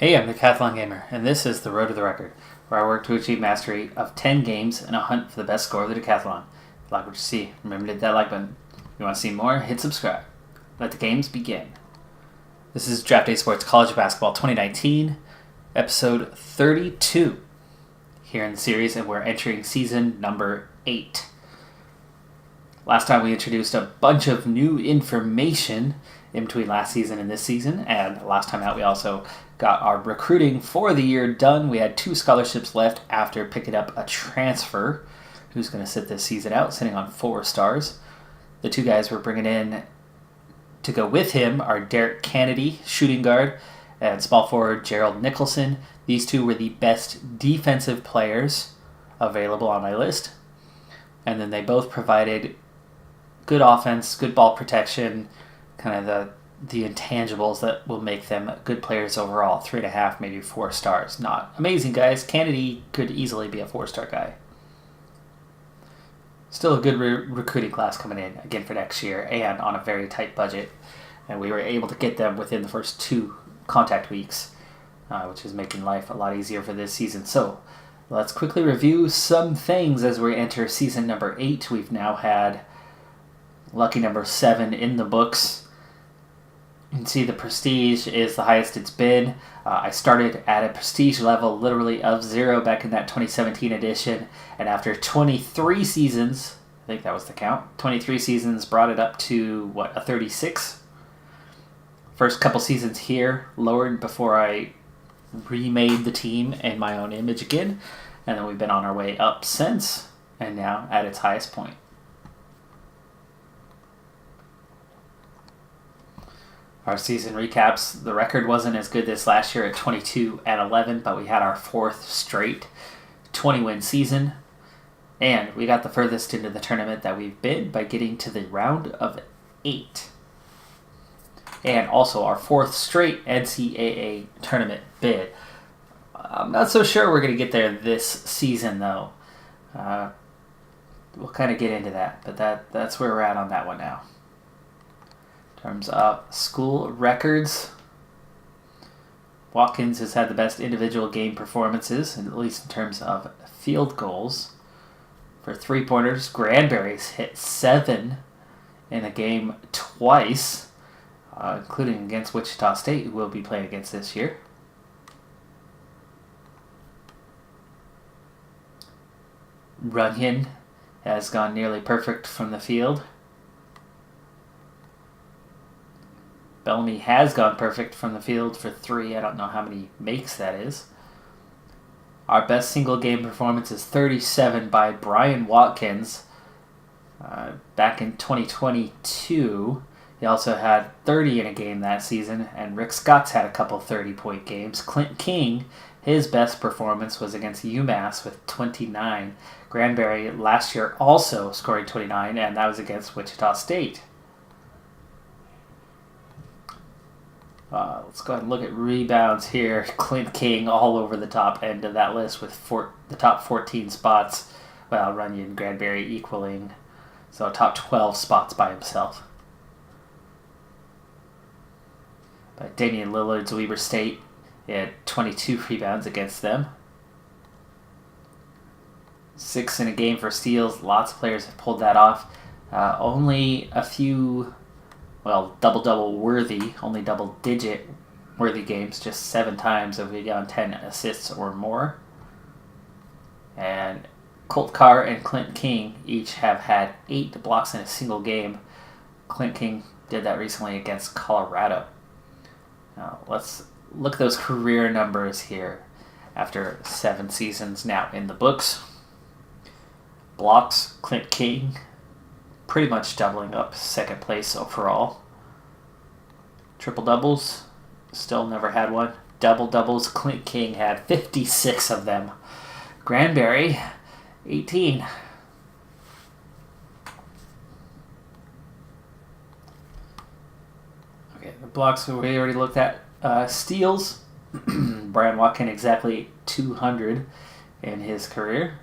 Hey, I'm the Decathlon Gamer, and this is the Road to the Record, where I work to achieve mastery of 10 games in a hunt for the best score of the Decathlon. If you like what you see, remember to hit that like button. If you want to see more, hit subscribe. Let the games begin. This is Draft Day Sports College Basketball 2019, episode 32 here in the series, and we're entering season number 8. Last time we introduced a bunch of new information in between last season and this season, and last time out we also got our recruiting for the year done. We had 2 scholarships left after picking up a transfer who's going to sit this season out, sitting on 4 stars. The 2 guys we're bringing in to go with him are Derek Kennedy, shooting guard, and small forward Gerald Nicholson. These 2 were the best defensive players available on my list, and then they both provided good offense, good ball protection, kind of the intangibles that will make them good players overall. 3.5, maybe 4 stars. Not amazing guys. Kennedy could easily be a 4-star guy. Still a good recruiting class coming in again for next year, and on a very tight budget. And we were able to get them within the first 2 contact weeks, which is making life a lot easier for this season. So let's quickly review some things as we enter season number 8. We've now had lucky number 7 in the books. You can see the prestige is the highest it's been. I started at a prestige level literally of 0 back in that 2017 edition, and after 23 seasons, I think that was the count, 23 seasons brought it up to, a 36? First couple seasons here, lowered before I remade the team in my own image again, and then we've been on our way up since, and now at its highest point. Our season recaps, the record wasn't as good this last year at 22-11, but we had our 4th straight 20-win season, and we got the furthest into the tournament that we've been by getting to the round of 8. And also our 4th straight NCAA tournament bid. I'm not so sure we're going to get there this season, though. We'll kind of get into that, but that's where we're at on that one now. In terms of school records, Watkins has had the best individual game performances, at least in terms of field goals. For 3-pointers, Granberry's hit 7 in a game twice, including against Wichita State, who we'll be playing against this year. Runyon has gone nearly perfect from the field. Bellamy has gone perfect from the field for 3. I don't know how many makes that is. Our best single game performance is 37 by Brian Watkins back in 2022. He also had 30 in a game that season, and Rick Scott's had a couple 30-point games. Clint King, his best performance was against UMass with 29. Granberry last year also scoring 29, and that was against Wichita State. Let's go ahead and look at rebounds here. Clint King all over the top end of that list with the top 14 spots. Well, Runyon, Granberry equaling. So top 12 spots by himself. But Damian Lillard's Weber State, he had 22 rebounds against them. 6 in a game for steals. Lots of players have pulled that off. Only a few... double-double worthy, only double-digit worthy games, just 7 times have we gotten 10 assists or more. And Colt Carr and Clint King each have had 8 blocks in a single game. Clint King did that recently against Colorado. Now, let's look at those career numbers here after 7 seasons now in the books. Blocks, Clint King, pretty much doubling up 2nd place overall. Triple doubles, still never had one. Double doubles, Clint King had 56 of them. Granberry, 18. Okay, the blocks we already looked at. Steals, Brian Watkins exactly 200 in his career.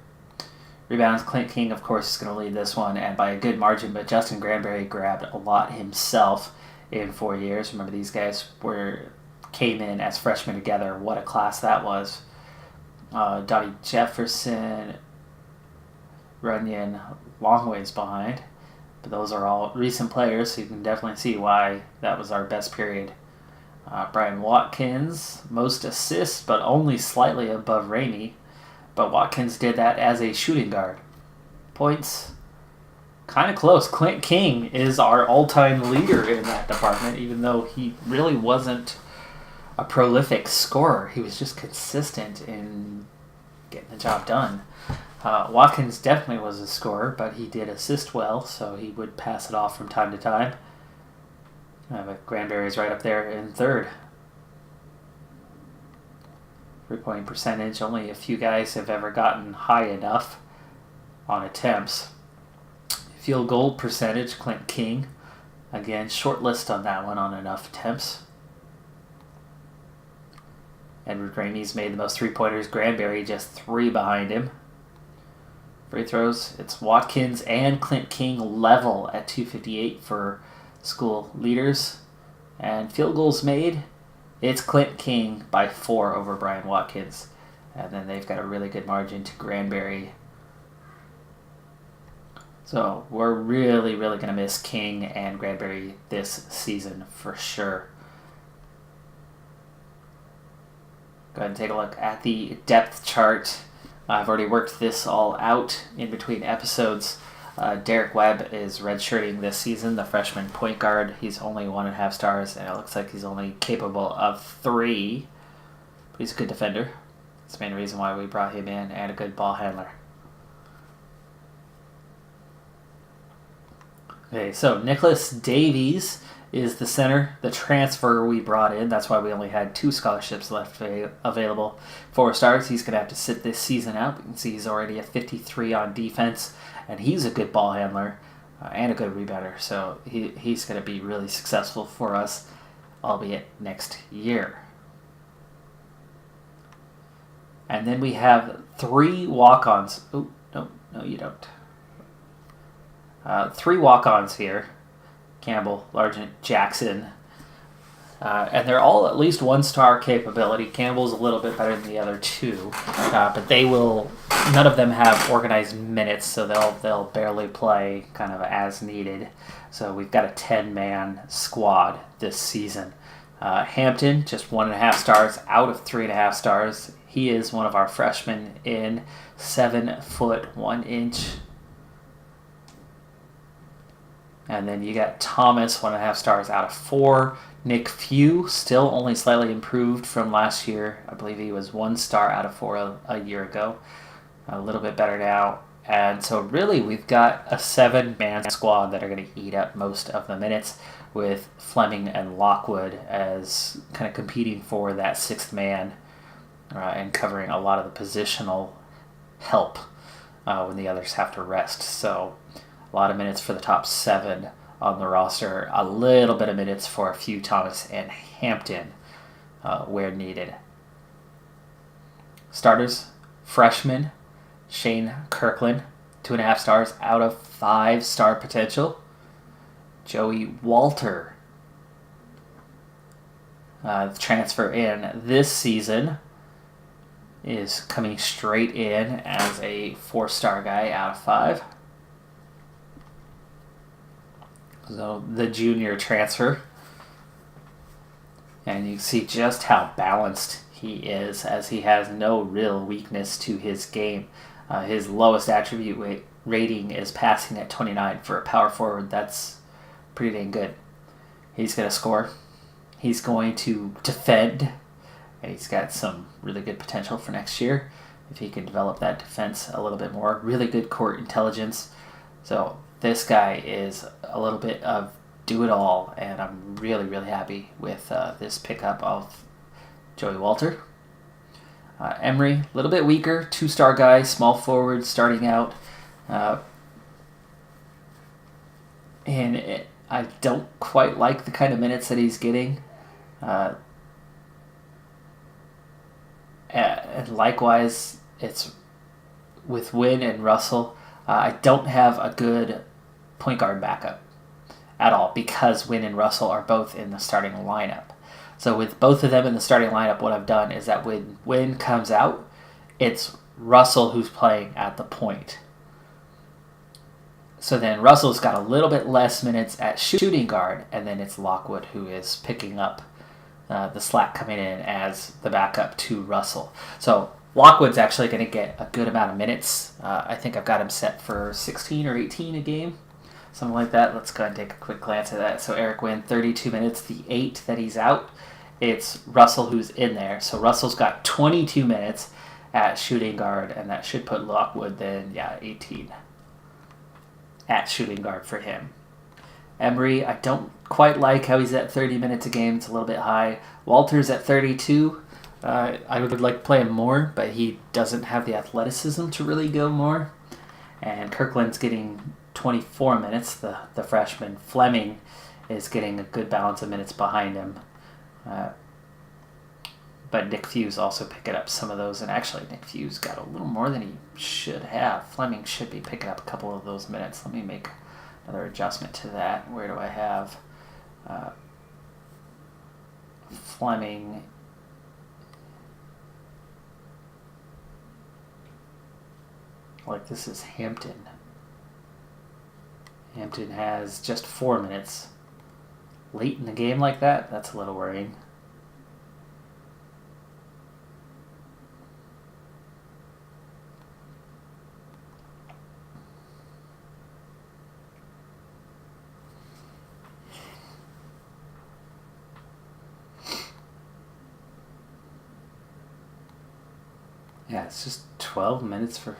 Rebounds, Clint King, of course, is going to lead this one, and by a good margin, but Justin Granberry grabbed a lot himself in 4 years. Remember, these guys were came in as freshmen together. What a class that was. Donnie Jefferson, Runyon, long ways behind. But those are all recent players, so you can definitely see why that was our best period. Brian Watkins, most assists, but only slightly above Ramey. But Watkins did that as a shooting guard. Points, kind of close. Clint King is our all-time leader in that department, even though he really wasn't a prolific scorer. He was just consistent in getting the job done. Watkins definitely was a scorer, but he did assist well, so he would pass it off from time to time. But Granberry's right up there in third. 3-point percentage, only a few guys have ever gotten high enough on attempts. Field goal percentage, Clint King. Again, short list on that one on enough attempts. Edward Ramey's made the most three-pointers. Granberry just 3 behind him. Free throws, it's Watkins and Clint King level at 258 for school leaders. And field goals made, it's Clint King by 4 over Brian Watkins. And then they've got a really good margin to Granberry. So we're really, really going to miss King and Granberry this season for sure. Go ahead and take a look at the depth chart. I've already worked this all out in between episodes. Derek Webb is redshirting this season, the freshman point guard. He's only 1.5 stars, and it looks like he's only capable of 3. But he's a good defender. That's the main reason why we brought him in, and a good ball handler. Okay, so Nicholas Davies is the center, the transfer we brought in. That's why we only had 2 scholarships left available. 4 stars. He's going to have to sit this season out. You can see he's already a 53 on defense, and he's a good ball handler and a good rebounder. So he's going to be really successful for us, albeit next year. And then we have 3 walk-ons. Oh, no, you don't. 3 walk-ons here. Campbell, Largent, Jackson. And they're all at least 1-star capability. Campbell's a little bit better than the other 2. But none of them have organized minutes, so they'll barely play kind of as needed. So we've got a 10-man squad this season. Hampton, just 1.5 stars out of 3.5 stars. He is one of our freshmen in 7 foot 1 inch. And then you got Thomas, 1.5 stars out of 4. Nick Few, still only slightly improved from last year. I believe he was 1 star out of 4 a year ago. A little bit better now. And so really we've got a 7-man squad that are going to eat up most of the minutes, with Fleming and Lockwood as kind of competing for that 6th man and covering a lot of the positional help when the others have to rest. So a lot of minutes for the top 7 on the roster. A little bit of minutes for a few Thomas and Hampton where needed. Starters, freshman Shane Kirkland, 2.5 stars out of 5-star potential. Joey Walter, the transfer in this season, is coming straight in as a 4-star guy out of 5. So the junior transfer. And you can see just how balanced he is, as he has no real weakness to his game. His lowest attribute rating is passing at 29 for a power forward. That's pretty dang good. He's going to score. He's going to defend. And he's got some really good potential for next year if he can develop that defense a little bit more. Really good court intelligence. So this guy is a little bit of do-it-all, and I'm really, really happy with this pickup of Joey Walter. Emery, a little bit weaker, 2-star guy, small forward, starting out. I don't quite like the kind of minutes that he's getting. And likewise, it's with Wynn and Russell. I don't have a good point guard backup at all, because Wynn and Russell are both in the starting lineup. So with both of them in the starting lineup, what I've done is that when Wynn comes out, it's Russell who's playing at the point. So then Russell's got a little bit less minutes at shooting guard, and then it's Lockwood who is picking up the slack coming in as the backup to Russell. So Lockwood's actually going to get a good amount of minutes. I think I've got him set for 16 or 18 a game, something like that. Let's go ahead and take a quick glance at that. So Eric Wynn, 32 minutes. The 8 that he's out, it's Russell who's in there. So Russell's got 22 minutes at shooting guard, and that should put Lockwood then, 18 at shooting guard for him. Emery, I don't quite like how he's at 30 minutes a game. It's a little bit high. Walter's at 32. I would like to play him more, but he doesn't have the athleticism to really go more. And Kirkland's getting 24 minutes, the freshman. Fleming is getting a good balance of minutes behind him. But Nick Fuse also picking up some of those. And actually, Nick Fuse got a little more than he should have. Fleming should be picking up a couple of those minutes. Let me make another adjustment to that. Where do I have Fleming? Like this is Hampton. Hampton has just 4 minutes. Late in the game like that, that's a little worrying. Yeah, it's just 12 minutes for...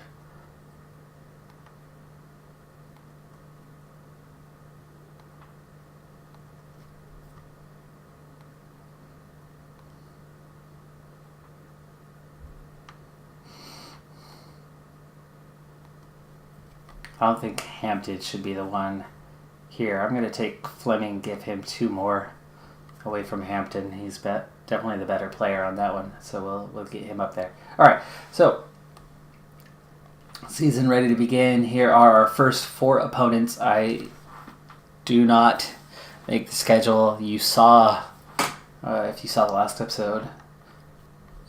I don't think Hampton should be the one here. I'm going to take Fleming, give him 2 more away from Hampton. He's definitely the better player on that one, so we'll get him up there. All right, so season ready to begin. Here are our first 4 opponents. I do not make the schedule. You saw, if you saw the last episode,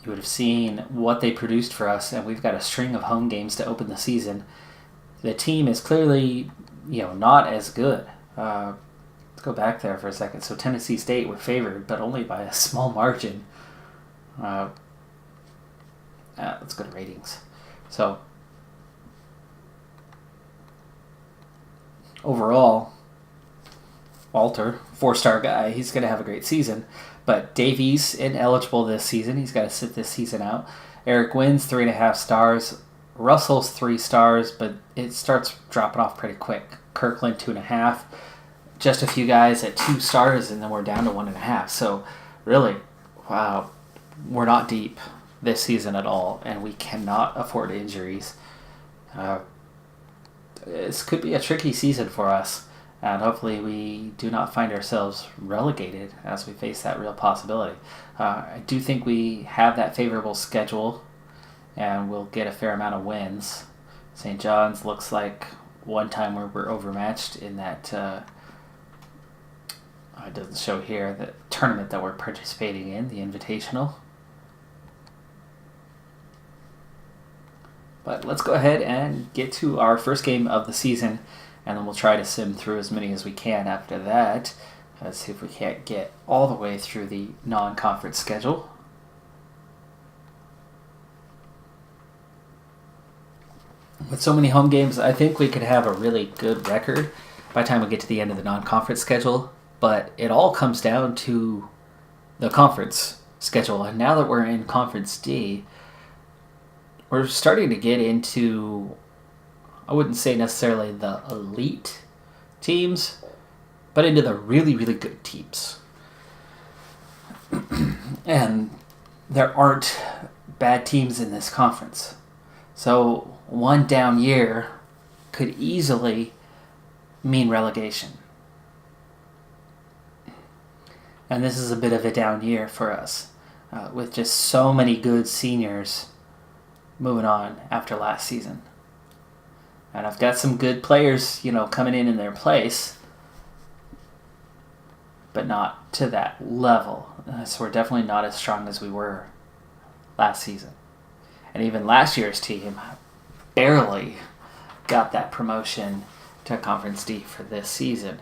you would have seen what they produced for us, and we've got a string of home games to open the season. The team is clearly, not as good. Let's go back there for a second. So Tennessee State were favored, but only by a small margin. Let's go to ratings. So overall, Walter, 4-star guy, he's going to have a great season. But Davies ineligible this season. He's got to sit this season out. Eric Wynn's 3.5 stars. Russell's 3 stars, but it starts dropping off pretty quick. Kirkland 2.5. Just a few guys at 2 stars, and then we're down to 1.5. So really, wow, we're not deep this season at all, and we cannot afford injuries. This could be a tricky season for us, and hopefully we do not find ourselves relegated as we face that real possibility. I do think we have that favorable schedule, and we'll get a fair amount of wins. St. John's looks like one time where we're overmatched in that, it doesn't show here, the tournament that we're participating in, the Invitational. But let's go ahead and get to our first game of the season, and then we'll try to sim through as many as we can after that. Let's see if we can't get all the way through the non-conference schedule. With so many home games, I think we could have a really good record by the time we get to the end of the non-conference schedule. But it all comes down to the conference schedule. And now that we're in Conference D, we're starting to get into, I wouldn't say necessarily the elite teams, but into the really, really good teams. And there aren't bad teams in this conference. So one down year could easily mean relegation. And this is a bit of a down year for us, with just so many good seniors moving on after last season. And I've got some good players, coming in their place, but not to that level. So we're definitely not as strong as we were last season. And even last year's team barely got that promotion to Conference D for this season.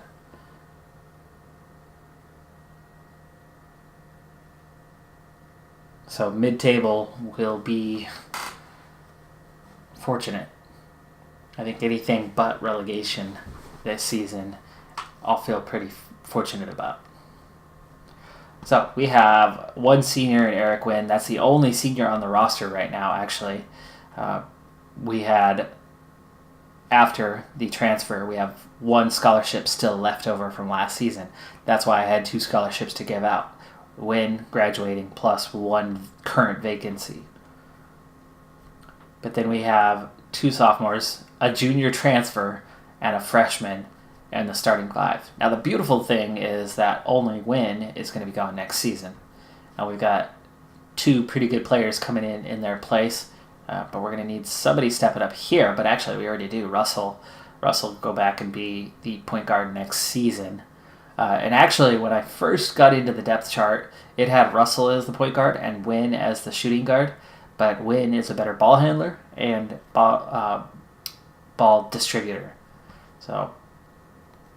So mid-table will be fortunate. I think anything but relegation this season I'll feel pretty fortunate about. So we have one senior in Eric Wynn. That's the only senior on the roster right now, actually. We had, after the transfer, we have one scholarship still left over from last season. That's why I had 2 scholarships to give out. Wynn graduating plus 1 current vacancy. But then we have 2 sophomores, a junior transfer, and a freshman, and the starting 5. Now the beautiful thing is that only Wynn is going to be gone next season. Now we've got 2 pretty good players coming in their place, but we're going to need somebody stepping up here. But actually we already do. Russell go back and be the point guard next season. And actually, when I first got into the depth chart, it had Russell as the point guard and Wynn as the shooting guard. But Wynn is a better ball handler and ball distributor. So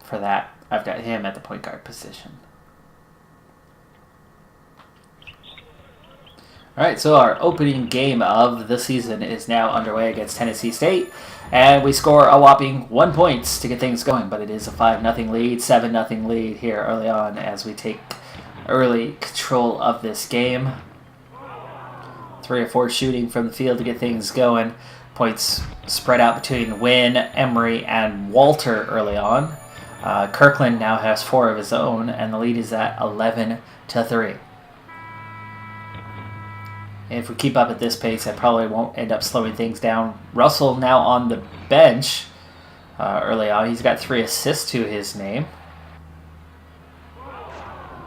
for that, I've got him at the point guard position. All right, so our opening game of the season is now underway against Tennessee State. And we score a whopping 1 point to get things going, but it is a 5-0 lead, 7-0 lead here early on as we take early control of this game. 3 or 4 shooting from the field to get things going. Points spread out between Wynn, Emery, and Walter early on. Kirkland now has 4 of his own, and the lead is at 11-3. If we keep up at this pace, I probably won't end up slowing things down. Russell now on the bench early on. He's got 3 assists to his name.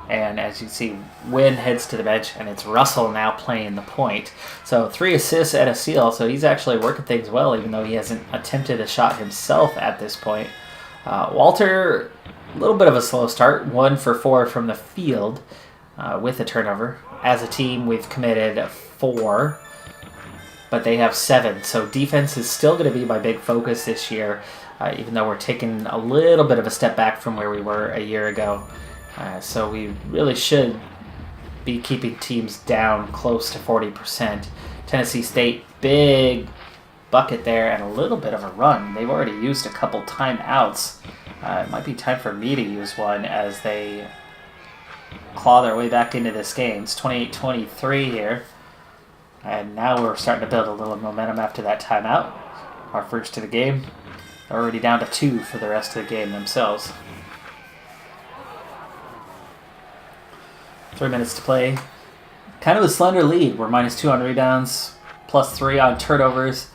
And as you can see, Wynn heads to the bench, and it's Russell now playing the point. So 3 assists and a steal, so he's actually working things well, even though he hasn't attempted a shot himself at this point. Walter, a little bit of a slow start, 1 for 4 from the field with a turnover. As a team, we've committed 4, but they have 7. So defense is still going to be my big focus this year, even though we're taking a little bit of a step back from where we were a year ago. So we really should be keeping teams down close to 40%. Tennessee State, big bucket there and a little bit of a run. They've already used a couple timeouts. It might be time for me to use one as they claw their way back into this game. It's 28-23 here. And now we're starting to build a little momentum after that timeout. Our first to the game. They're already down to 2 for the rest of the game themselves. 3 minutes to play. Kind of a slender lead. We're -2 on rebounds, +3 on turnovers.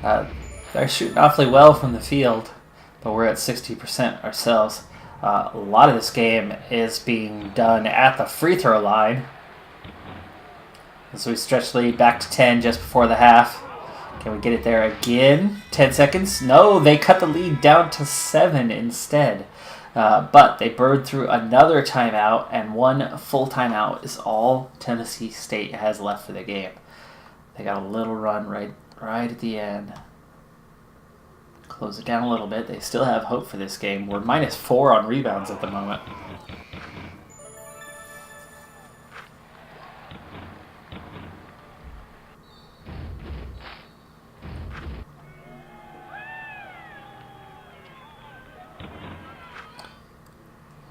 They're shooting awfully well from the field, but we're at 60% ourselves. A lot of this game is being done at the free throw line. So we stretch the lead back to 10 just before the half. Can we get it there again? 10 seconds? No, they cut the lead down to 7 instead. But they burned through another timeout, and 1 full timeout is all Tennessee State has left for the game. They got a little run right at the end. Close it down a little bit. They still have hope for this game. We're -4 on rebounds at the moment.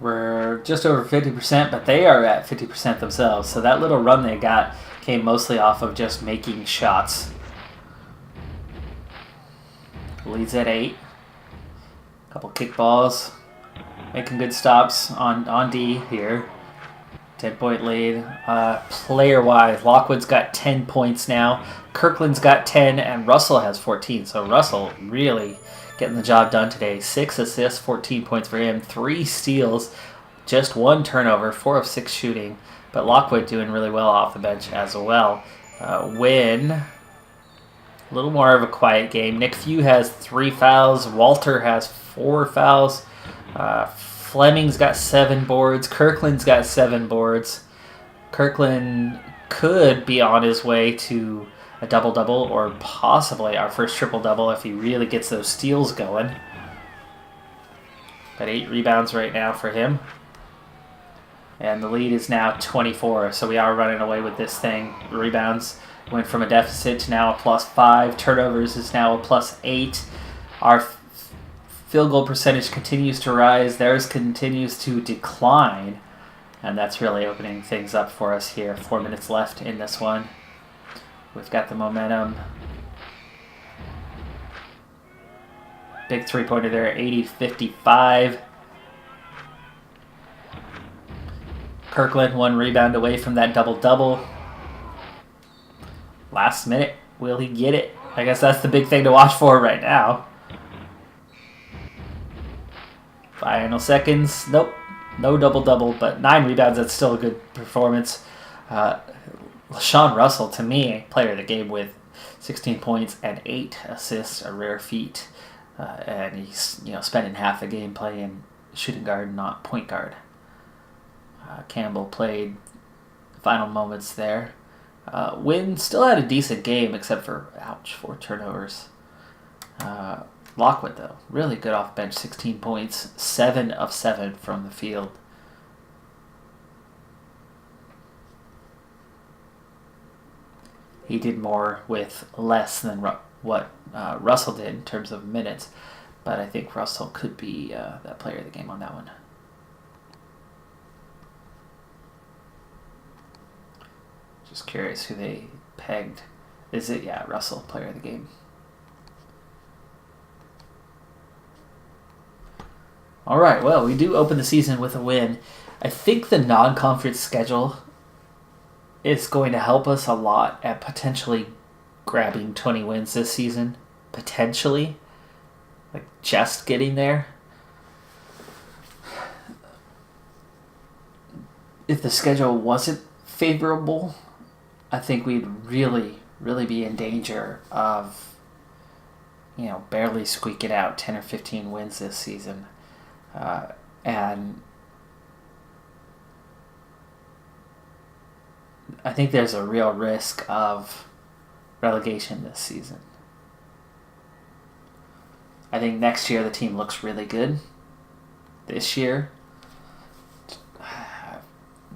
We're just over 50%, but they are at 50% themselves. So that little run they got came mostly off of just making shots. Leads at 8. Couple kickballs. Making good stops on D here. 10-point lead. Player-wise, Lockwood's got 10 points now. Kirkland's got 10, and Russell has 14. So Russell really getting the job done today. 6 assists, 14 points for him. 3 steals, just 1 turnover, 4 of 6 shooting. But Lockwood doing really well off the bench as well. Wynn, a little more of a quiet game. Nick Few has 3 fouls. Walter has 4 fouls. Fleming's got 7 boards. Kirkland's got 7 boards. Kirkland could be on his way to a double-double or possibly our first triple-double if he really gets those steals going. Got 8 rebounds right now for him. And the lead is now 24, so we are running away with this thing. Rebounds went from a deficit to now a +5. Turnovers is now a +8. Our field goal percentage continues to rise. Theirs continues to decline. And that's really opening things up for us here. 4 minutes left in this one. We've got the momentum. Big three-pointer there, 80-55. Kirkland 1 rebound away from that double-double. Last minute, will he get it? I guess that's the big thing to watch for right now. Final seconds. Nope. No double-double, but 9 rebounds. That's still a good performance. LaShawn Russell, to me, player of the game with 16 points and 8 assists, a rare feat. And he's spending half the game playing shooting guard, not point guard. Campbell played final moments there. Wynn still had a decent game, except for, 4 turnovers. Lockwood, though, really good off bench, 16 points, 7 of 7 from the field. He did more with less than what Russell did in terms of minutes, but I think Russell could be that player of the game on that one. Just curious who they pegged. Is it, Russell, player of the game. All right, well, we do open the season with a win. I think the non-conference schedule is going to help us a lot at potentially grabbing 20 wins this season. Potentially. Like, just getting there. If the schedule wasn't favorable, I think we'd really, really be in danger of, barely squeaking out 10 or 15 wins this season. And I think there's a real risk of relegation this season. I think next year the team looks really good. This year,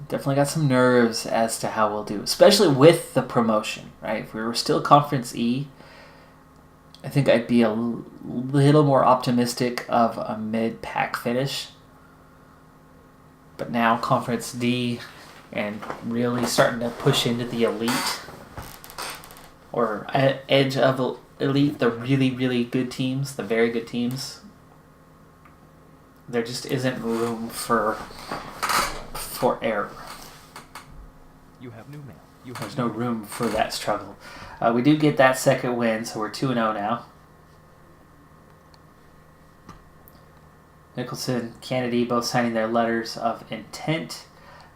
definitely got some nerves as to how we'll do, especially with the promotion, right? If we were still Conference E, I think I'd be a little more optimistic of a mid-pack finish. But now Conference D and really starting to push into the elite or edge of elite, the really, really good teams, the very good teams. There just isn't room for error. You have new mail. There's no room for that struggle. We do get that second win, so we're 2-0 now. Nicholson, Kennedy both signing their letters of intent.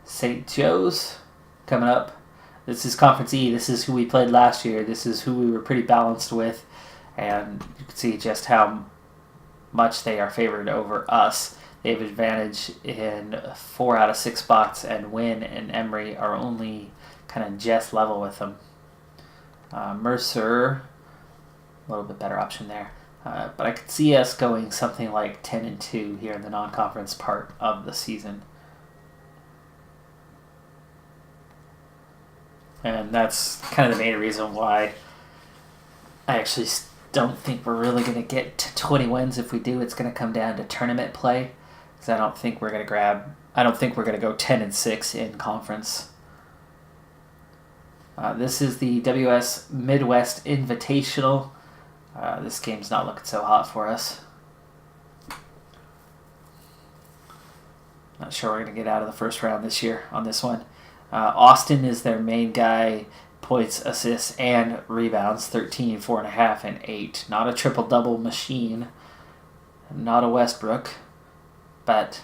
St. Joe's coming up. This is Conference E. This is who we played last year. This is who we were pretty balanced with. And you can see just how much they are favored over us. They have advantage in 4 out of 6 spots, and Wynn and Emory are only kind of just level with them. Mercer, a little bit better option there. But I could see us going something like 10-2 here in the non-conference part of the season. And that's kind of the main reason why I actually don't think we're really going to get to 20 wins. If we do, it's going to come down to tournament play. Because I don't think we're going to go 10-6 in conference. This is the WS Midwest Invitational. This game's not looking so hot for us. Not sure we're going to get out of the first round this year on this one. Austin is their main guy. Points, assists, and rebounds. 13, 4.5, and 8. Not a triple-double machine. Not a Westbrook. But,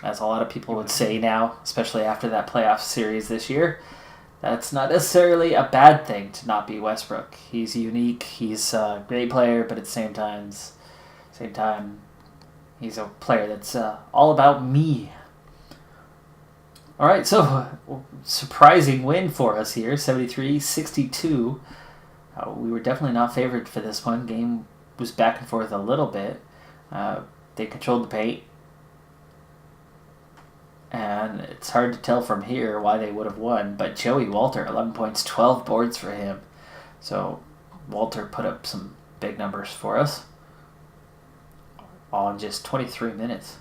as a lot of people would say now, especially after that playoff series this year, that's not necessarily a bad thing to not be Westbrook. He's unique. He's a great player, but at the same time, he's a player that's all about me. All right, so surprising win for us here, 73-62. We were definitely not favored for this one. Game was back and forth a little bit. They controlled the paint. And it's hard to tell from here why they would have won. But Joey Walter, 11 points, 12 boards for him. So Walter put up some big numbers for us. All in just 23 minutes.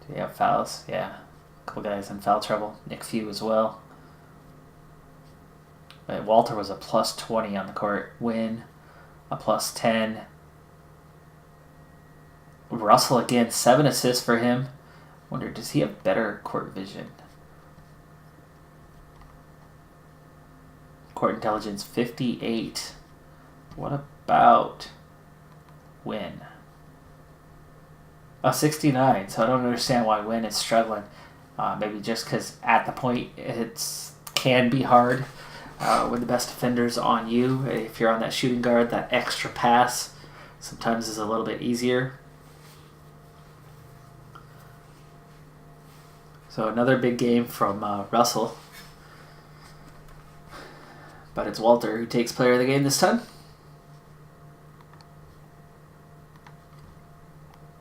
Do you have fouls? Yeah. A couple guys in foul trouble. Nick Few as well. But Walter was a plus 20 on the court. Win, a plus 10. Russell again, 7 assists for him. Wonder, does he have better court vision? Court intelligence, 58. What about Win? 69. So I don't understand why Win is struggling. Maybe just because at the point it can be hard when the best defender's on you. If you're on that shooting guard, that extra pass sometimes is a little bit easier. So another big game from Russell. But it's Walter who takes player of the game this time.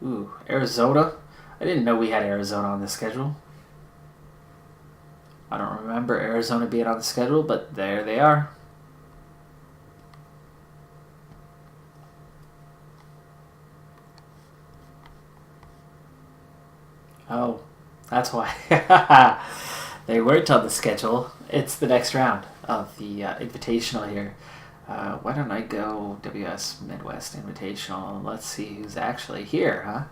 Ooh, Arizona. I didn't know we had Arizona on the schedule. I don't remember Arizona being on the schedule, but there they are. Oh, that's why. They weren't on the schedule. It's the next round of the Invitational here. Why don't I go WS Midwest Invitational? Let's see who's actually here, huh?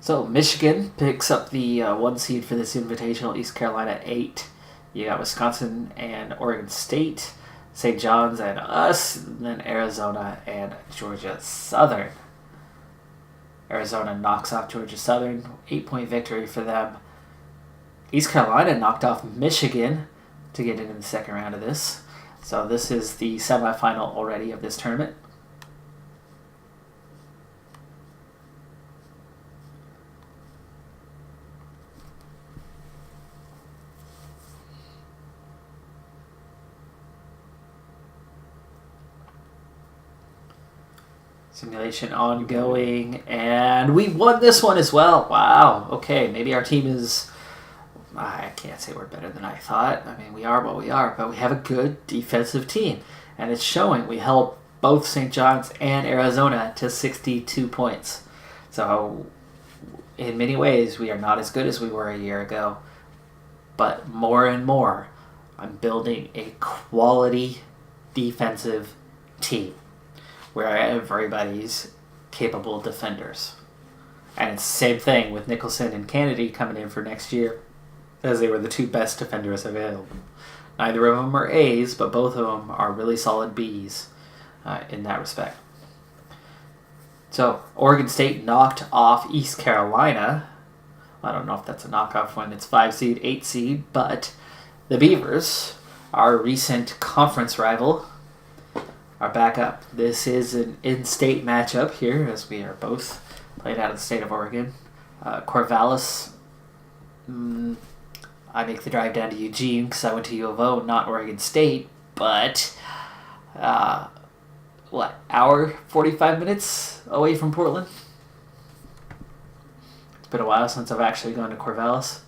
So Michigan picks up the 1 seed for this Invitational. East Carolina 8. You got Wisconsin and Oregon State, St. John's and us, and then Arizona and Georgia Southern. Arizona knocks off Georgia Southern. 8-point victory for them. East Carolina knocked off Michigan to get into the second round of this. So this is the semifinal already of this tournament. Simulation ongoing, and we won this one as well. Wow. Okay, maybe our team is... I can't say we're better than I thought. I mean, we are what we are, but we have a good defensive team, and it's showing. We held both St. John's and Arizona to 62 points. So, in many ways, we are not as good as we were a year ago, but more and more, I'm building a quality defensive team where everybody's capable defenders. And it's the same thing with Nicholson and Kennedy coming in for next year, as they were the two best defenders available. Neither of them are A's, but both of them are really solid B's in that respect. So, Oregon State knocked off East Carolina. I don't know if that's a knockoff when it's 5 seed, 8 seed, but the Beavers, our recent conference rival, are back up. This is an in-state matchup here, as we are both playing out of the state of Oregon. Corvallis... I make the drive down to Eugene because I went to U of O, not Oregon State, but, hour, 45 minutes away from Portland? It's been a while since I've actually gone to Corvallis.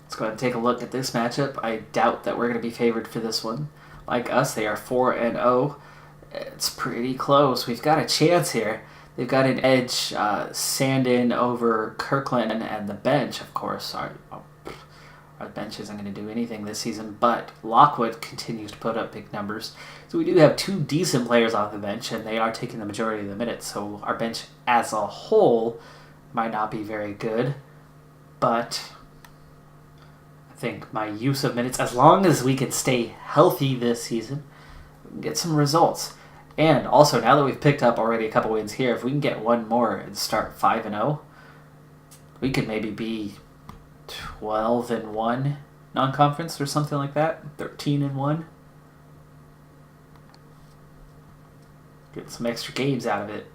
Let's go ahead and take a look at this matchup. I doubt that we're going to be favored for this one. Like us, they are 4-0. It's pretty close. We've got a chance here. They've got an edge, Sandin over Kirkland and the bench, of course. Our bench isn't going to do anything this season, but Lockwood continues to put up big numbers. So we do have two decent players on the bench, and they are taking the majority of the minutes. So our bench as a whole might not be very good, but I think my use of minutes, as long as we can stay healthy this season, we can get some results. And also, now that we've picked up already a couple wins here, if we can get one more and start 5-0, we could maybe be 12-1 non-conference or something like that. 13-1. Get some extra games out of it.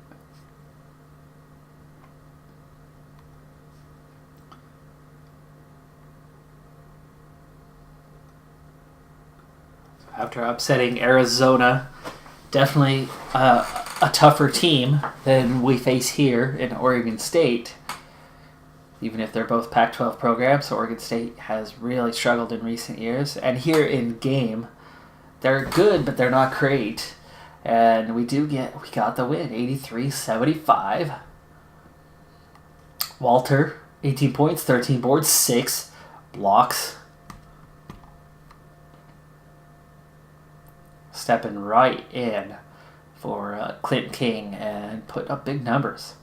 after upsetting Arizona. Definitely a tougher team than we face here in Oregon State. Even if they're both Pac-12 programs, Oregon State has really struggled in recent years. And here in game, they're good, but they're not great. And we got the win, 83-75. Walter, 18 points, 13 boards, 6 blocks. Stepping right in for Clinton King and put up big numbers.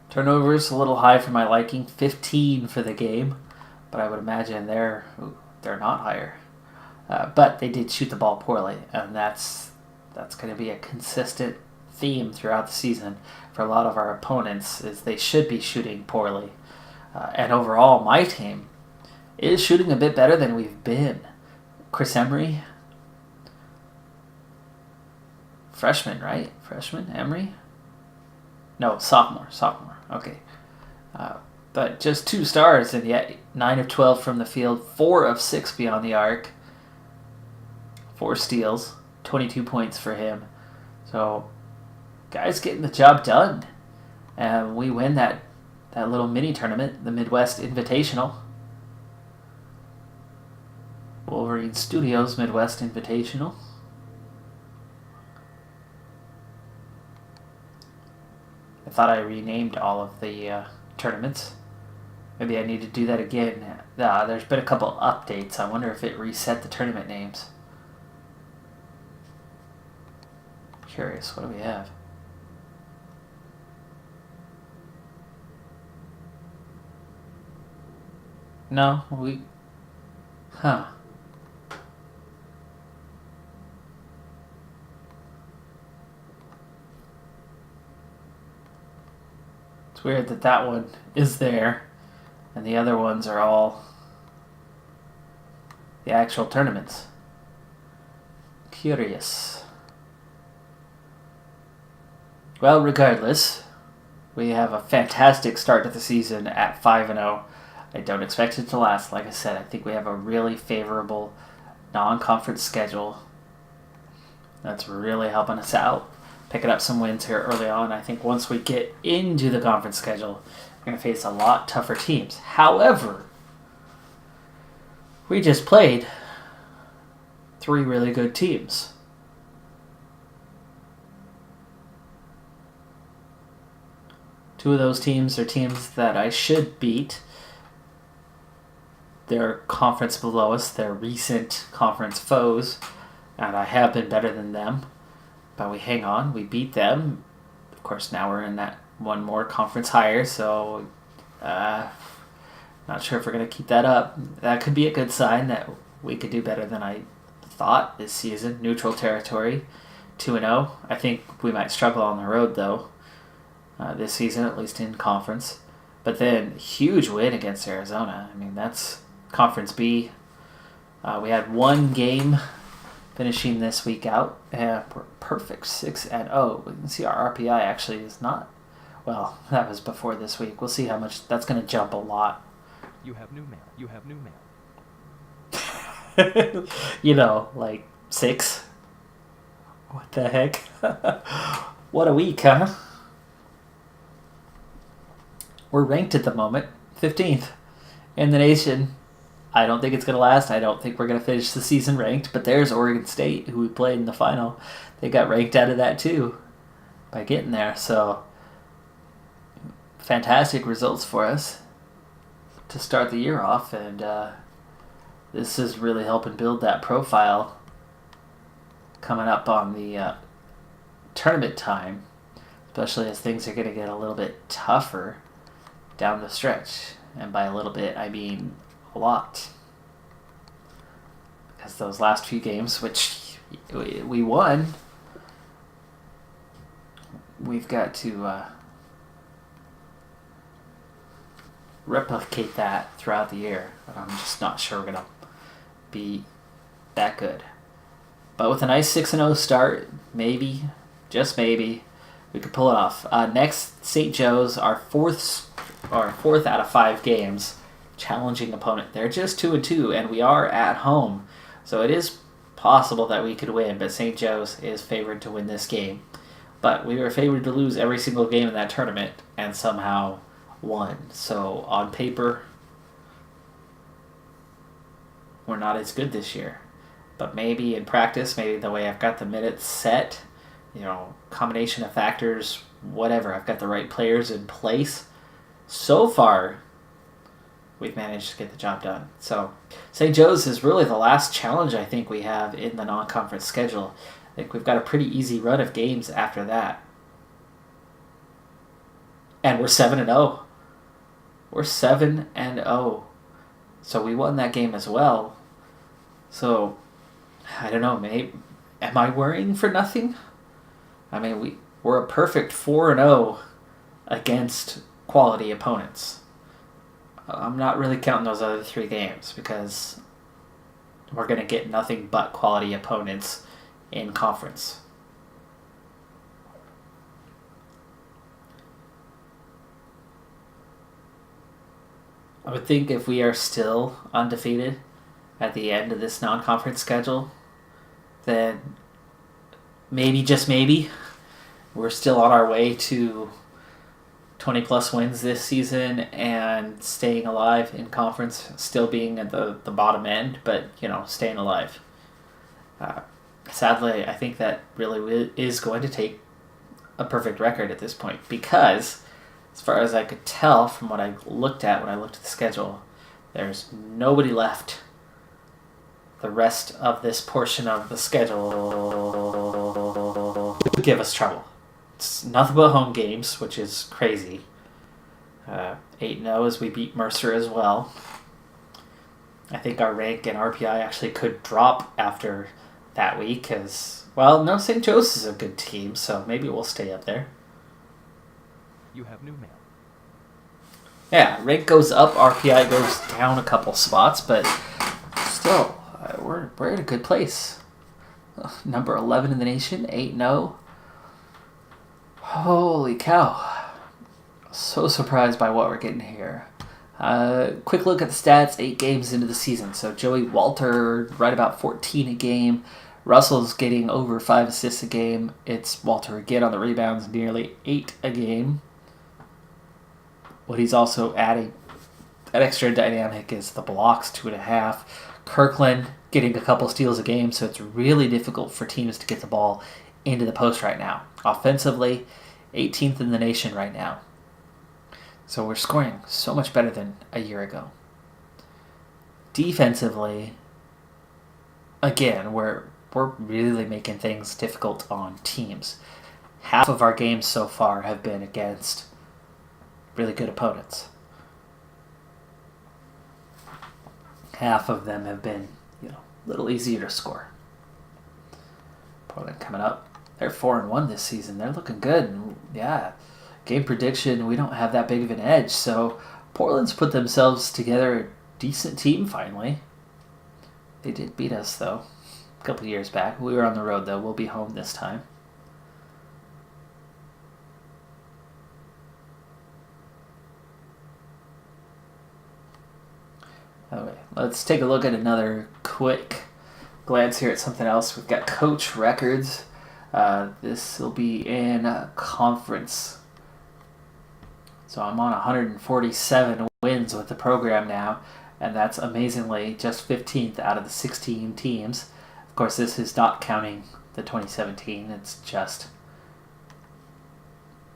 Turnovers a little high for my liking, 15 for the game, but I would imagine they're not higher. But they did shoot the ball poorly, and that's going to be a consistent theme throughout the season for a lot of our opponents. Is they should be shooting poorly, and overall, my team is shooting a bit better than we've been. Chris Emery, freshman, right? Freshman, Emery? No, sophomore. Okay. But just 2 stars, and yet 9 of 12 from the field, 4 of 6 beyond the arc, 4 steals, 22 points for him. So, guys getting the job done. And we win that little mini tournament, the Midwest Invitational. Wolverine Studios Midwest Invitational. I thought I renamed all of the tournaments. Maybe I need to do that again. There's been a couple updates. I wonder if it reset the tournament names. Curious, what do we have? No, Huh. It's weird that one is there, and the other ones are all the actual tournaments. Curious. Well, regardless, we have a fantastic start to the season at 5-0. I don't expect it to last. Like I said, I think we have a really favorable non-conference schedule that's really helping us out. Picking up some wins here early on. I think once we get into the conference schedule, we're going to face a lot tougher teams. However, we just played 3 really good teams. Two of those teams are teams that I should beat. They're conference below us. They're recent conference foes, and I have been better than them. But we hang on. We beat them. Of course, now we're in that one more conference higher, so not sure if we're going to keep that up. That could be a good sign that we could do better than I thought this season. Neutral territory, 2-0. I think we might struggle on the road, though, this season, at least in conference. But then, huge win against Arizona. I mean, that's Conference B. We had 1 game finishing this week out. We're perfect, 6-0. We can see our RPI actually is not. Well, that was before this week. We'll see how much that's going to jump a lot. You have new mail. You have new mail. Like 6. What the heck? What a week, huh? We're ranked at the moment, 15th in the nation. I don't think it's going to last. I don't think we're going to finish the season ranked. But there's Oregon State, who we played in the final. They got ranked out of that too by getting there. So, fantastic results for us to start the year off. And this is really helping build that profile coming up on the tournament time. Especially as things are going to get a little bit tougher down the stretch. And by a little bit, I mean a lot. Because those last few games, which we won, we've got to replicate that throughout the year. But I'm just not sure we're going to be that good. But with a nice 6-0 start, maybe, just maybe, we could pull it off. Next, St. Joe's, our fourth out of 5 games. challenging opponent. They're just 2-2, and we are at home, so it is possible that we could win. But St. Joe's is favored to win this game. But we were favored to lose every single game in that tournament, and somehow won. So on paper, we're not as good this year. But maybe in practice, maybe the way I've got the minutes set, combination of factors, whatever, I've got the right players in place. So far, we've managed to get the job done. So St. Joe's is really the last challenge I think we have in the non-conference schedule. I think we've got a pretty easy run of games after that. And we're 7-0. We're 7-0. So we won that game as well. So, I don't know, maybe, am I worrying for nothing? I mean, we're a perfect 4-0 against quality opponents. I'm not really counting those other 3 games because we're going to get nothing but quality opponents in conference. I would think if we are still undefeated at the end of this non-conference schedule, then maybe, just maybe, we're still on our way to 20 plus wins this season and staying alive in conference, still being at the bottom end, but, staying alive. Sadly, I think that really is going to take a perfect record at this point because, as far as I could tell from what I looked at when I looked at the schedule, there's nobody left the rest of this portion of the schedule to give us trouble. It's nothing but home games, which is crazy. 8-0 as we beat Mercer as well. I think our rank and RPI actually could drop after that week because, no, St. Joe's is a good team, so maybe we'll stay up there. You have new mail. Yeah, rank goes up, RPI goes down a couple spots, but still, we're in a good place. Number 11 in the nation, 8-0. Holy cow. So surprised by what we're getting here. Quick look at the stats, 8 games into the season. So Joey Walter, right about 14 a game. Russell's getting over 5 assists a game. It's Walter again on the rebounds, nearly 8 a game. What he's also adding, that extra dynamic, is the blocks, 2.5. Kirkland getting a couple steals a game, so it's really difficult for teams to get the ball into the post right now. Offensively, 18th in the nation right now. So we're scoring so much better than a year ago. Defensively, again, we're really making things difficult on teams. Half of our games so far have been against really good opponents. Half of them have been, a little easier to score. Portland coming up. They're 4-1 this season. They're looking good. And yeah, game prediction, we don't have that big of an edge. So Portland's put themselves together a decent team finally. They did beat us, though, a couple years back. We were on the road, though. We'll be home this time. Anyway, let's take a look at another quick glance here at something else. We've got coach records. This will be in conference. So I'm on 147 wins with the program now, and that's amazingly just 15th out of the 16 teams. Of course, this is not counting the 2017. It's just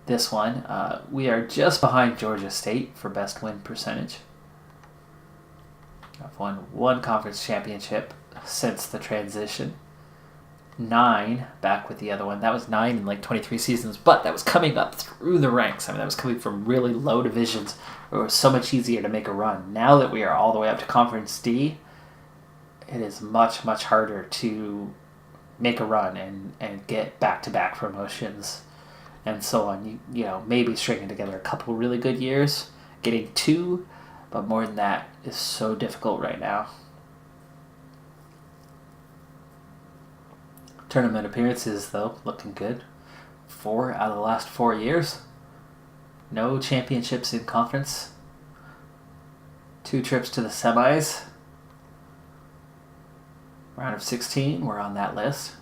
this one. We are just behind Georgia State for best win percentage. I've won 1 conference championship since the transition. 9 back with the other one. That was 9 in 23 seasons, but that was coming up through the ranks. I mean, that was coming from really low divisions where it was so much easier to make a run. Now that we are all the way up to Conference D, it is much, much harder to make a run and get back-to-back promotions and so on. Maybe stringing together a couple really good years, getting 2, but more than that is so difficult right now. Tournament appearances, though, looking good. 4 out of the last 4 years. No championships in conference. 2 trips to the semis. Round of 16, we're on that list.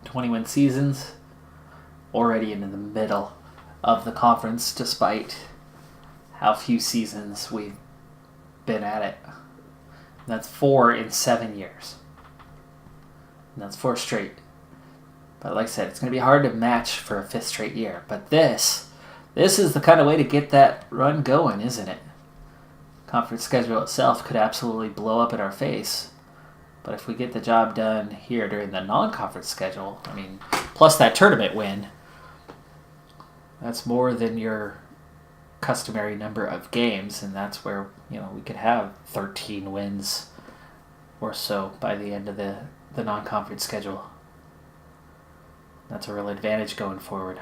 ...20-win seasons. Already into the middle of the conference, despite how few seasons we've been at it. That's 4 in 7 years. And that's 4 straight. But like I said, it's going to be hard to match for a 5th straight year. But this is the kind of way to get that run going, isn't it? Conference schedule itself could absolutely blow up in our face. But if we get the job done here during the non-conference schedule, I mean, plus that tournament win, that's more than your customary number of games, and that's where, we could have 13 wins or so by the end of the non-conference schedule. That's a real advantage going forward.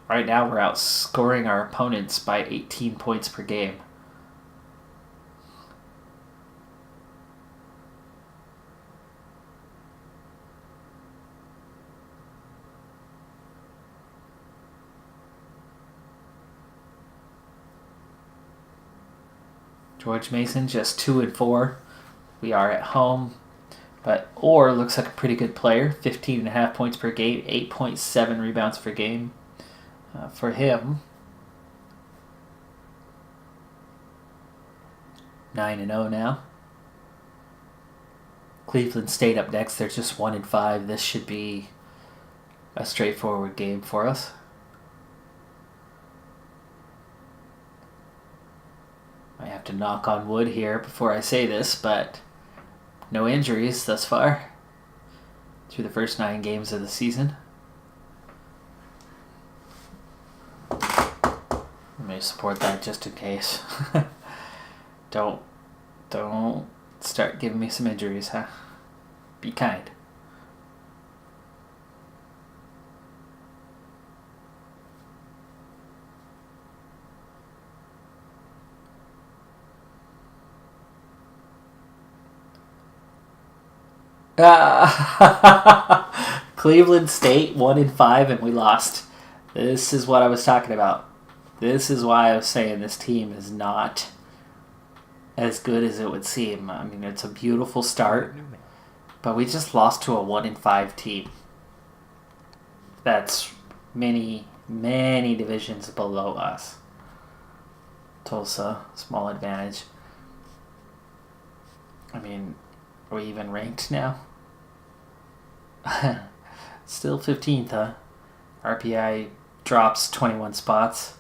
Right now, we're outscoring our opponents by 18 points per game. George Mason just 2-4. We are at home, but Orr looks like a pretty good player. 15.5 points per game, 8.7 rebounds per game for him. 9-0 now. Cleveland State up next. They're just 1-5. This should be a straightforward game for us. I have to knock on wood here before I say this, but no injuries thus far through the first 9 games of the season. Let me support that just in case. Don't start giving me some injuries, huh? Be kind. Cleveland State 1-5 and we lost. This is what I was talking about. This is why I was saying this team is not as good as it would seem. I mean, it's a beautiful start, but we just lost to a 1-5 team. That's many divisions below us. Tulsa, small advantage. I mean, are we even ranked now? Still 15th, huh? RPI drops 21 spots.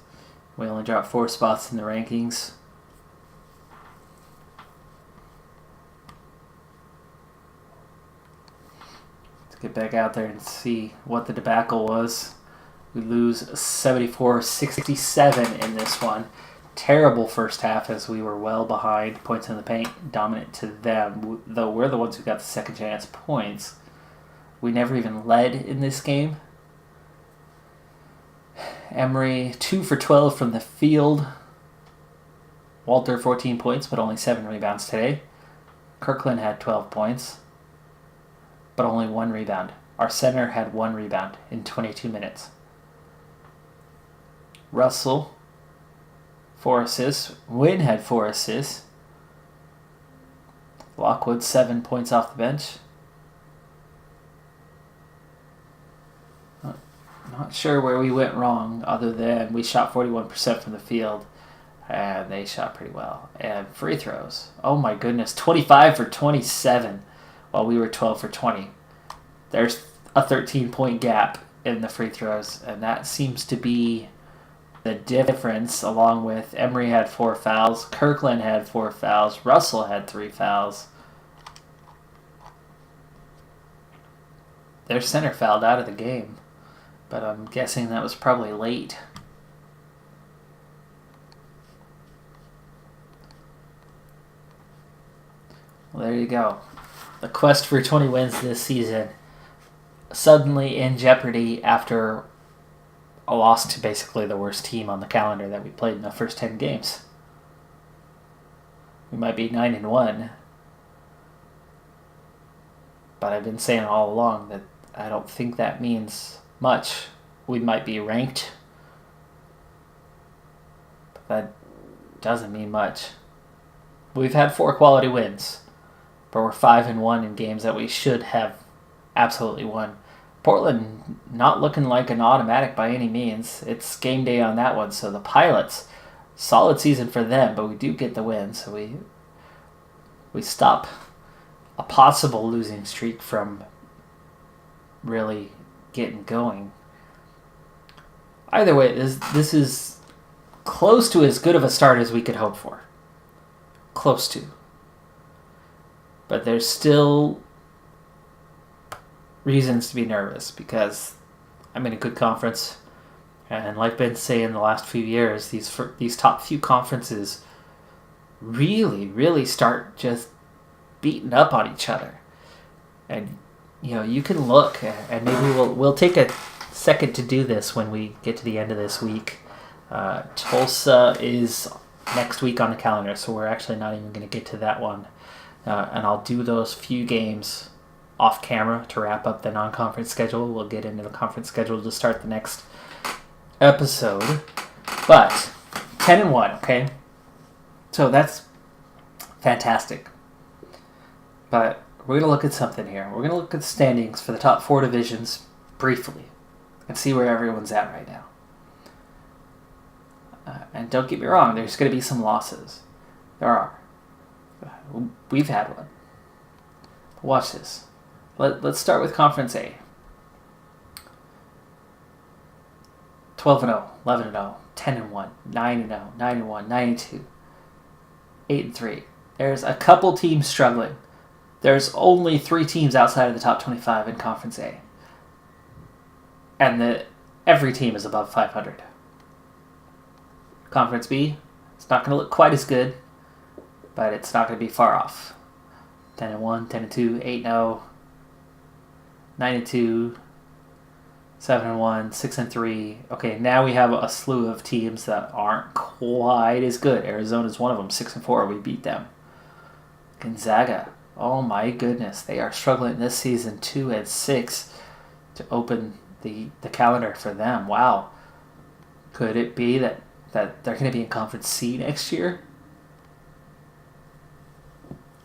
We only dropped 4 spots in the rankings. Let's get back out there and see what the debacle was. We lose 74-67 in this one. Terrible first half as we were well behind, points in the paint, dominant to them, though we're the ones who got the second chance points. We never even led in this game. Emory 2 for 12 from the field. Walter 14 points but only 7 rebounds today. Kirkland had 12 points but only 1 rebound. Our center had 1 rebound in 22 minutes. Russell 4 assists. Wynn had 4 assists. Lockwood 7 points off the bench. Not sure where we went wrong other than we shot 41% from the field and they shot pretty well. And free throws. Oh my goodness, 25 for 27 while we were 12 for 20. There's a 13-point gap in the free throws, and that seems to be the difference, along with Emory had 4 fouls, Kirkland had 4 fouls, Russell had 3 fouls. Their center fouled out of the game, but I'm guessing that was probably late. Well, there you go. The quest for 20 wins this season suddenly in jeopardy after a loss to basically the worst team on the calendar that we played in the first 10 games. We might be 9-1. but I've been saying all along that I don't think that means much. We might be ranked, but that doesn't mean much. We've had 4 quality wins, but we're 5-1 in games that we should have absolutely won. Portland not looking like an automatic by any means. It's game day on that one, so the Pilots, solid season for them, but we do get the win, so we stop a possible losing streak from really getting going. Either way, this is close to as good of a start as we could hope for. Close to. But there's still reasons to be nervous because I'm in a good conference, and like I've been saying the last few years, these top few conferences really start just beating up on each other. And you can look, and maybe we'll take a second to do this when we get to the end of this week. Tulsa is next week on the calendar, so we're actually not even going to get to that one. And I'll do those few games off camera to wrap up the non-conference schedule. We'll get into the conference schedule to start the next episode. But 10-1, okay? So that's fantastic. But we're going to look at something here. We're going to look at the standings for the top 4 divisions briefly and see where everyone's at right now. And don't get me wrong, there's going to be some losses. There are. We've had one. Watch this. Let's start with Conference A. 12-0, 11-0, 10-1, 9-0, 9-1, 9-2, 8-3. There's a couple teams struggling. There's only 3 teams outside of the top 25 in Conference A. And every team is above 500. Conference B, it's not going to look quite as good, but it's not going to be far off. 10-1, 10-2, 8-0, 9-2, 7-1, 6-3. Okay, now we have a slew of teams that aren't quite as good. Arizona's one of them, 6-4. We beat them. Gonzaga, oh my goodness, they are struggling this season, 2-6 to open the calendar for them. Wow, could it be that they're going to be in Conference C next year?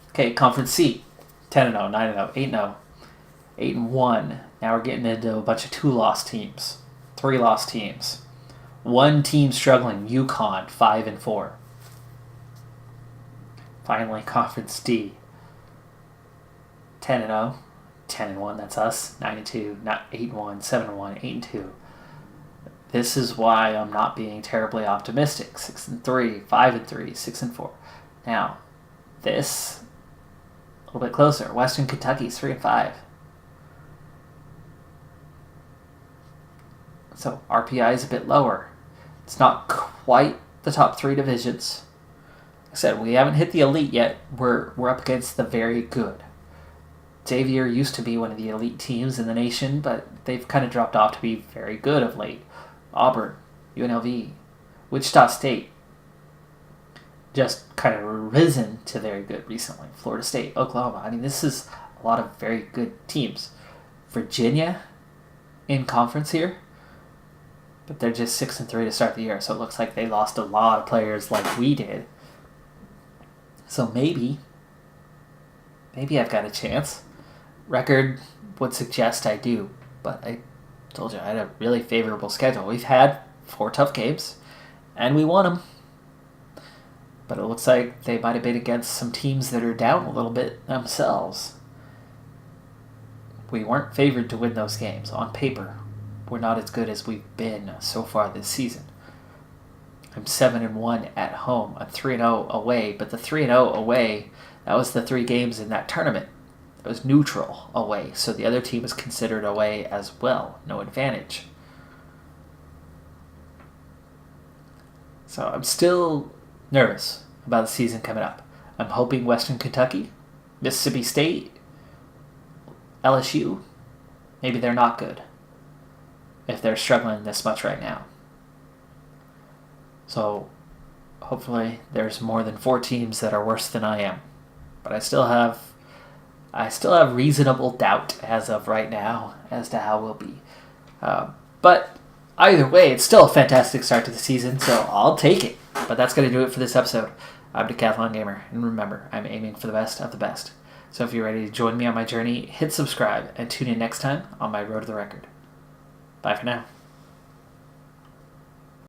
Okay, Conference C, 10-0, 9-0, 8-0, 8-1. Now we're getting into a bunch of 2-loss teams, 3-loss teams. One team struggling, UConn, 5-4. Finally, Conference D, 10-0, 10-1, that's us, 9-2, 8-1, 7-1, 8-2. This is why I'm not being terribly optimistic. 6-3, 5-3, 6-4. Now, this a little bit closer. Western Kentucky, 3-5. So RPI is a bit lower. It's not quite the top 3 divisions. Like I said, we haven't hit the elite yet. We're up against the very good. Xavier used to be one of the elite teams in the nation, but they've kind of dropped off to be very good of late. Auburn, UNLV, Wichita State, just kind of risen to very good recently. Florida State, Oklahoma. I mean, this is a lot of very good teams. Virginia in conference here, but they're just 6-3 to start the year, so it looks like they lost a lot of players like we did. So maybe I've got a chance. Record would suggest I do, but I told you I had a really favorable schedule. We've had 4 tough games, and we won them. But it looks like they might have been against some teams that are down a little bit themselves. We weren't favored to win those games. On paper, we're not as good as we've been so far this season. I'm 7-1 at home. I'm 3-0 away, but the 3-0 away, that was the 3 games in that tournament. It was neutral away, so the other team was considered away as well. No advantage. So I'm still nervous about the season coming up. I'm hoping Western Kentucky, Mississippi State, LSU, maybe they're not good if they're struggling this much right now. So hopefully there's more than 4 teams that are worse than I am. But I still have I still have reasonable doubt as of right now as to how we'll be. But either way, it's still a fantastic start to the season, so I'll take it. But that's going to do it for this episode. I'm Decathlon Gamer, and remember, I'm aiming for the best of the best. So if you're ready to join me on my journey, hit subscribe and tune in next time on my Road to the Record. Bye for now.